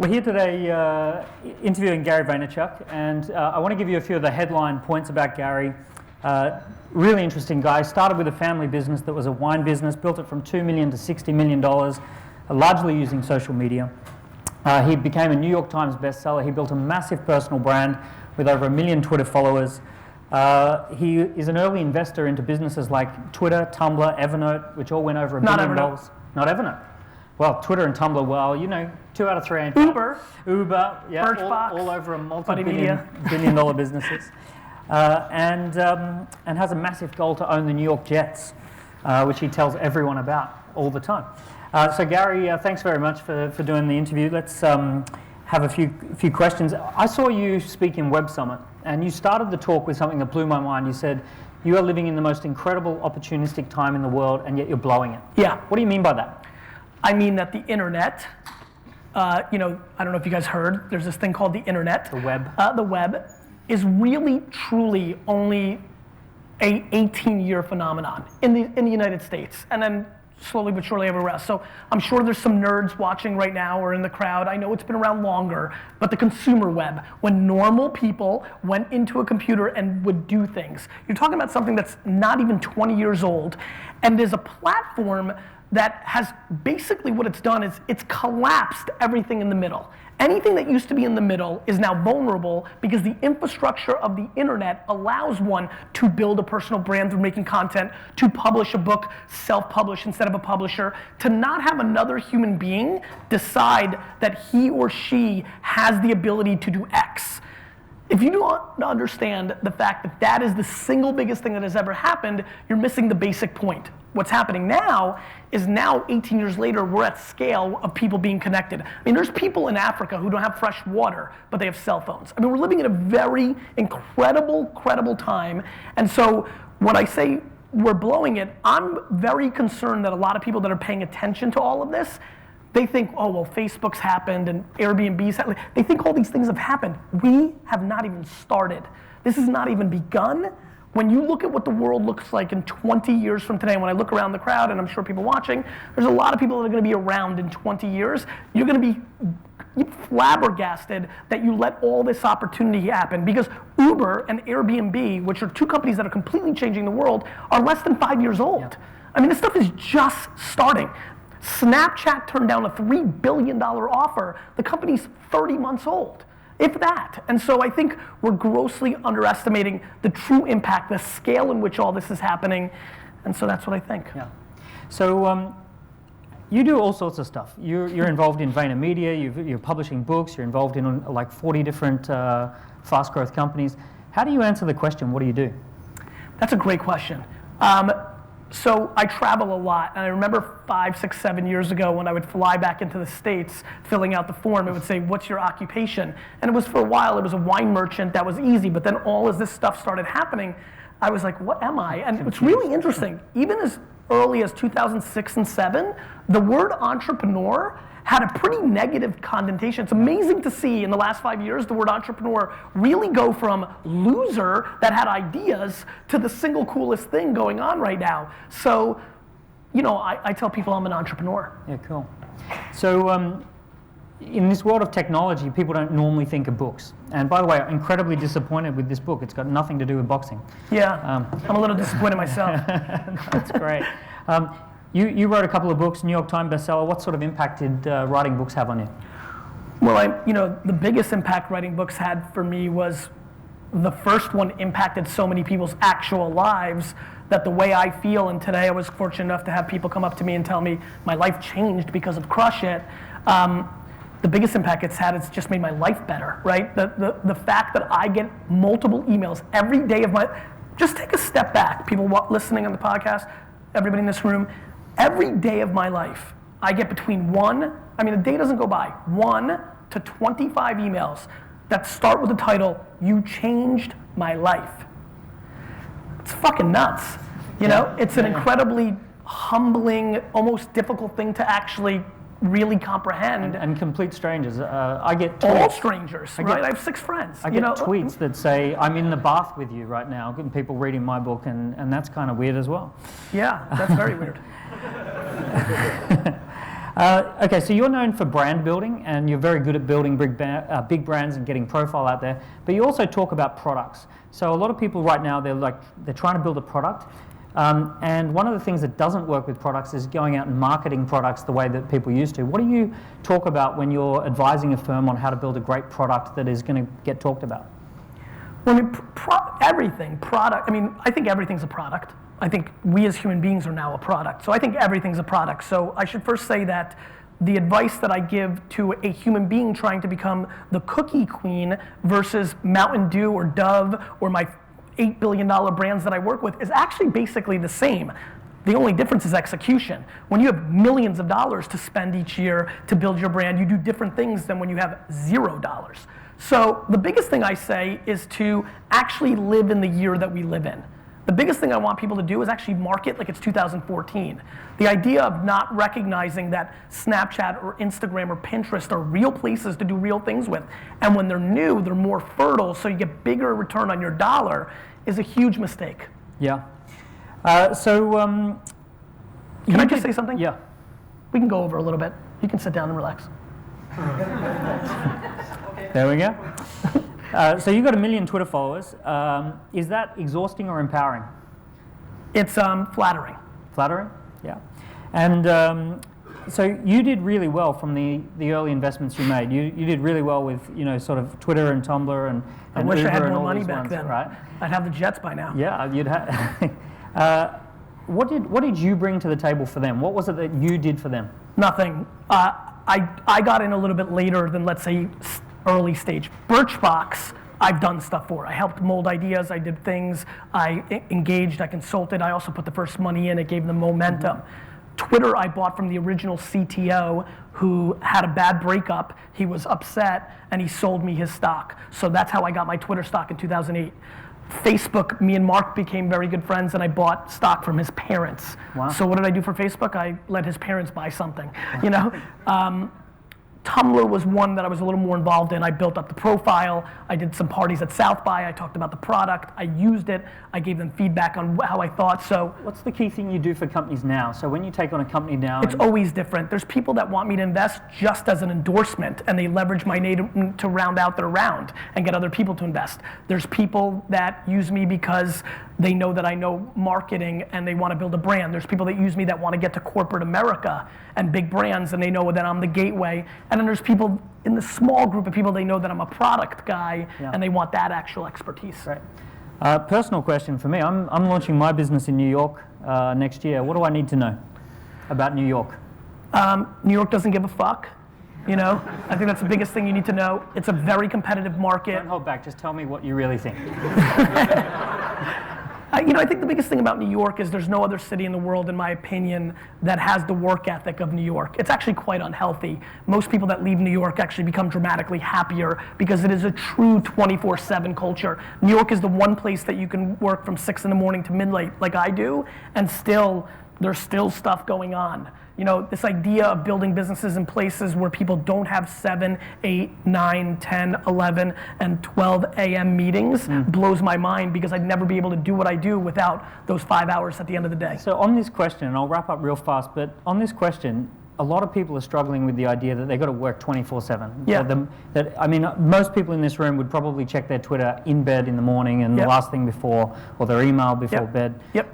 We're here today interviewing Gary Veynerchuck, and I want to give you a few of the headline points about Gary. Really interesting guy. Started with a family business that was a wine business, built it from $2 million to $60 million, largely using social media. He became a New York Times bestseller. He built a massive personal brand with over 1 million Twitter followers. He is an early investor into businesses like Twitter, Tumblr, Evernote, which all went over $1 billion. Not Evernote. Well, Twitter and Tumblr, well, you know, 2 out of 3 ain't Uber, yeah, Birchbox, all over a multi-billion dollar businesses. And has a massive goal to own the New York Jets, which he tells everyone about all the time. So Gary, thanks very much for doing the interview. Let's have a few questions. I saw you speak in Web Summit, and you started the talk with something that blew my mind. You said, you are living in the most incredible opportunistic time in the world, and yet you're blowing it. Yeah. What do you mean by that? I mean that the internet, I don't know if you guys heard, there's this thing called the internet. The web. The web is really, truly only a 18-year phenomenon in the United States, and then slowly but surely everywhere else. So I'm sure there's some nerds watching right now or in the crowd. I know it's been around longer, but the consumer web, when normal people went into a computer and would do things. You're talking about something that's not even 20 years old, and there's a platform that has basically what it's done is it's collapsed everything in the middle. Anything that used to be in the middle is now vulnerable because the infrastructure of the internet allows one to build a personal brand through making content, to publish a book, self-publish instead of a publisher, to not have another human being decide that he or she has the ability to do X. If you don't understand the fact that that is the single biggest thing that has ever happened, you're missing the basic point. What's happening now is 18 years later, we're at scale of people being connected. I mean, there's people in Africa who don't have fresh water, but they have cell phones. I mean, we're living in a very incredible time. And so when I say we're blowing it, I'm very concerned that a lot of people that are paying attention to all of this, they think, oh, well, Facebook's happened and Airbnb's happened. They think all these things have happened. We have not even started. This has not even begun. When you look at what the world looks like in 20 years from today, when I look around the crowd, and I'm sure people watching, there's a lot of people that are going to be around in 20 years. You're going to be flabbergasted that you let all this opportunity happen, because Uber and Airbnb, which are 2 companies that are completely changing the world, are less than 5 years old. Yeah. I mean, this stuff is just starting. Snapchat turned down a $3 billion offer. The company's 30 months old, if that. And so I think we're grossly underestimating the true impact, the scale in which all this is happening. And so that's what I think. Yeah. So you do all sorts of stuff. You're involved in VaynerMedia, you're publishing books, you're involved in like 40 different fast growth companies. How do you answer the question, what do you do? That's a great question. So I travel a lot, and I remember 5, 6, 7 years ago when I would fly back into the States, filling out the form, it would say, what's your occupation? And it was, for a while, it was a wine merchant. That was easy, but then all as this stuff started happening, I was like, what am I? And it's really interesting, even as early as 2006 and 7, the word entrepreneur had a pretty negative connotation. It's amazing to see in the last 5 years the word entrepreneur really go from loser that had ideas to the single coolest thing going on right now. So, I tell people I'm an entrepreneur. Yeah, cool. So, in this world of technology, people don't normally think of books. And by the way, I'm incredibly disappointed with this book. It's got nothing to do with boxing. Yeah, I'm a little disappointed myself. That's great. You wrote a couple of books, New York Times bestseller. What sort of impact did writing books have on you? Well, the biggest impact writing books had for me was the first one impacted so many people's actual lives that the way I feel, and today I was fortunate enough to have people come up to me and tell me my life changed because of Crush It. The biggest impact it's had, it's just made my life better, right? The fact that I get multiple emails every day of just take a step back, people listening on the podcast, everybody in this room, every day of my life, I get between a day doesn't go by, 1 to 25 emails that start with the title, "You changed my life." It's fucking nuts. It's an incredibly humbling, almost difficult thing to actually really comprehend. And complete strangers. I get tweets. All strangers, right? I have 6 friends. I get tweets that say, I'm in the bath with you right now, and people reading my book, and that's kind of weird as well. Yeah, that's very weird. Okay, so you're known for brand building, and you're very good at building big brands and getting profile out there. But you also talk about products. So a lot of people right now, they're trying to build a product, and one of the things that doesn't work with products is going out and marketing products the way that people used to. What do you talk about when you're advising a firm on how to build a great product that is going to get talked about? Well, I mean, everything, product, I mean, I think everything's a product. I think we as human beings are now a product. So I think everything's a product. So I should first say that the advice that I give to a human being trying to become the cookie queen versus Mountain Dew or Dove or my $8 billion brands that I work with is actually basically the same. The only difference is execution. When you have millions of dollars to spend each year to build your brand, you do different things than when you have $0. So the biggest thing I say is to actually live in the year that we live in. The biggest thing I want people to do is actually market like it's 2014. The idea of not recognizing that Snapchat or Instagram or Pinterest are real places to do real things with, and when they're new, they're more fertile, so you get bigger return on your dollar, is a huge mistake. Yeah. Can I just say something? Yeah. We can go over a little bit. You can sit down and relax. There we go. So you've got 1 million Twitter followers. Is that exhausting or empowering? It's flattering. Flattering? Yeah. And so you did really well from the early investments you made. You did really well with sort of Twitter and Tumblr and I wish Uber I had and more all money these back ones, then. right? I'd have the jets by now. Yeah, you'd have. What did you bring to the table for them? What was it that you did for them? Nothing. I got in a little bit later than, let's say, early stage. Birchbox, I've done stuff for. I helped mold ideas, I did things, I engaged, I consulted, I also put the first money in, it gave them momentum. Mm-hmm. Twitter I bought from the original CTO who had a bad breakup, he was upset, and he sold me his stock. So that's how I got my Twitter stock in 2008. Facebook, me and Mark became very good friends, and I bought stock from his parents. Wow. So what did I do for Facebook? I let his parents buy something, Tumblr was one that I was a little more involved in. I built up the profile. I did some parties at South by. I talked about the product. I used it. I gave them feedback on how I thought. So what's the key thing you do for companies now? So when you take on a company now, it's always different. There's people that want me to invest just as an endorsement, and they leverage my name to round out their round and get other people to invest. There's people that use me because they know that I know marketing and they want to build a brand. There's people that use me that want to get to corporate America and big brands, and they know that I'm the gateway. And then there's people in the small group of people, they know that I'm a product guy, and they want that actual expertise. Right. Personal question for me. I'm launching my business in New York next year. What do I need to know about New York? New York doesn't give a fuck. I think that's the biggest thing you need to know. It's a very competitive market. Don't hold back. Just tell me what you really think. I think the biggest thing about New York is there's no other city in the world, in my opinion, that has the work ethic of New York. It's actually quite unhealthy. Most people that leave New York actually become dramatically happier because it is a true 24/7 culture. New York is the one place that you can work from 6 in the morning to midnight like I do, and there's still stuff going on. This idea of building businesses in places where people don't have 7, 8, 9, 10, 11, and 12 a.m. meetings blows my mind because I'd never be able to do what I do without those 5 hours at the end of the day. So on this question, and I'll wrap up real fast, but on this question, a lot of people are struggling with the idea that they've got to work 24/7. Yeah. Most people in this room would probably check their Twitter in bed in the morning and the last thing before, or their email before bed. Yep.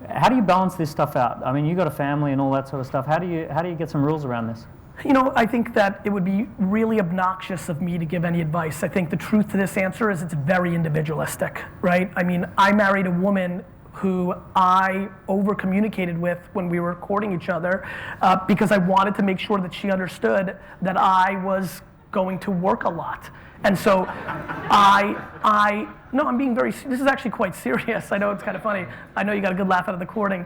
How do you balance this stuff out? I mean, you've got a family and all that sort of stuff. How do you get some rules around this? I think that it would be really obnoxious of me to give any advice. I think the truth to this answer is it's very individualistic, right? I mean, I married a woman who I over-communicated with when we were courting each other because I wanted to make sure that she understood that I was going to work a lot. And so no, I'm being this is actually quite serious. I know it's kind of funny. I know you got a good laugh out of the courting.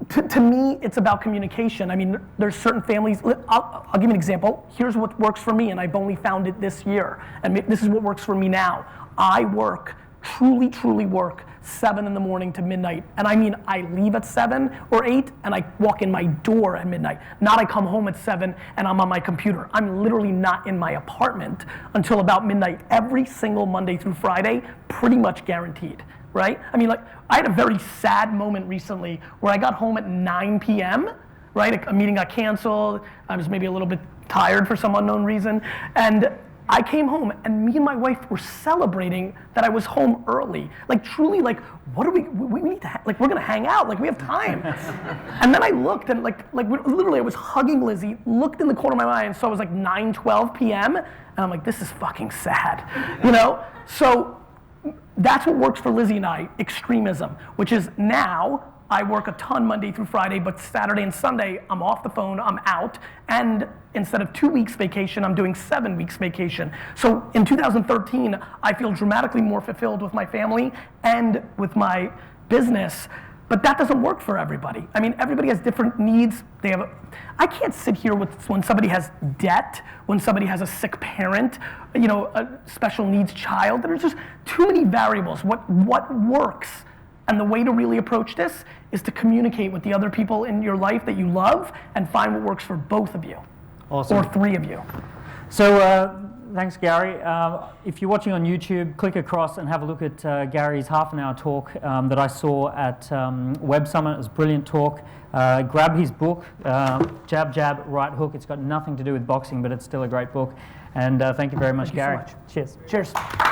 To me, it's about communication. I mean, there's certain families, I'll give you an example. Here's what works for me, and I've only found it this year. And this is what works for me now. I work, truly work, 7 in the morning to midnight. And I mean, I leave at 7 or 8 and I walk in my door at midnight. Not I come home at 7 and I'm on my computer. I'm literally not in my apartment until about midnight every single Monday through Friday, pretty much guaranteed, right? I mean, I had a very sad moment recently where I got home at 9 p.m., right? A meeting got canceled. I was maybe a little bit tired for some unknown reason. And I came home and me and my wife were celebrating that I was home early. Like truly, like, what are we need to, like, we're gonna hang out, like we have time. And then I looked and literally I was hugging Lizzie, looked in the corner of my eye and saw it was like 9:12 p.m. And I'm like, this is fucking sad, you know? So that's what works for Lizzie and I, extremism, which is now I work a ton Monday through Friday, but Saturday and Sunday, I'm off the phone, I'm out, and instead of 2 weeks vacation, I'm doing 7 weeks vacation. So in 2013, I feel dramatically more fulfilled with my family and with my business, but that doesn't work for everybody. I mean, everybody has different needs. I can't sit here when somebody has debt, when somebody has a sick parent, you know, a special needs child. There's just too many variables. What works? And the way to really approach this is to communicate with the other people in your life that you love and find what works for both of you. Awesome. Or 3 of you. So thanks, Gary. If you're watching on YouTube, click across and have a look at Gary's half-an-hour talk that I saw at Web Summit. It was a brilliant talk. Grab his book, Jab, Jab, Right Hook. It's got nothing to do with boxing, but it's still a great book. And thank you very much, Gary. Thank you so much. Cheers. Cheers.